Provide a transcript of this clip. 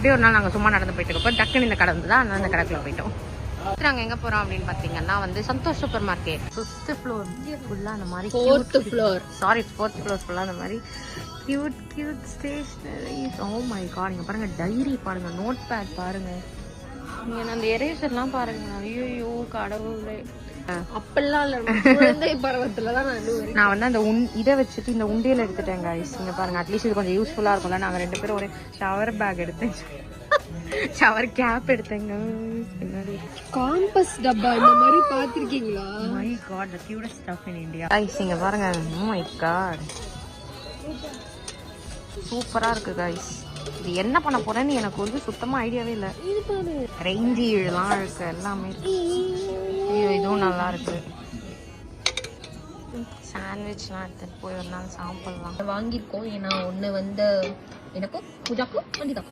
அப்படியே ஒரு நாள் நாங்கள் சும்மா நடந்து போயிட்டு இருக்கோம். டக்குன்னு இந்த கடை வந்து தான் அந்த கடைக்குள்ள போயிட்டோம். நாங்கள் எங்கே போகிறோம் அப்படின்னு பார்த்தீங்கன்னா வந்து Santhosh super market 5th floor ஃபுல்லாக அந்த மாதிரி 4th floor ஃபுல்லாக அந்த மாதிரி cute stationeries. Oh my god, இங்கே பாருங்கள் டைரி பாருங்கள், நோட் பேட் பாருங்கள், நீங்கள் அந்த எரேசர்லாம் பாருங்கள். ஐயோ கடவுளே, அப்பெல்லாம் இல்லை, குழந்தை பருவத்தில் தான் நான் வந்து அந்த இதை வச்சுட்டு இந்த உண்டியல் எடுத்துட்டேன் கைஸ். இங்கே பாருங்கள், அட்லீஸ்ட் இது கொஞ்சம் யூஸ்ஃபுல்லாக இருக்கும்ல. நாங்கள் 2 பேரும் ஒரு ஷவர் பேக் எடுத்தேன், ஷவர் கேப் எடுத்தேங்க. பின்னாடி காம்பஸ் டப்பா இந்த மாதிரி பார்த்திருக்கீங்களா? My god, the cutest stuff in India. Guys இங்க பாருங்க, oh my god, சூப்பரா இருக்கு கைஸ். இது என்ன பண்ண போறேன்னு எனக்கு வந்து சுத்தமா ஐடியாவே இல்லை. ரெயின்ஜி இதெல்லாம் இருக்கு, எல்லாமே இருக்கு. இதுவும் நல்லா இருக்கு. சாண்ட்விச்லாம் எடுத்துட்டு போய் ஒரு நாள் சாப்பிடலாம். வாங்கியிருக்கோம். ஏன்னா ஒன்று வந்து எனக்கும் பூஜாக்கும் வண்டிதான்.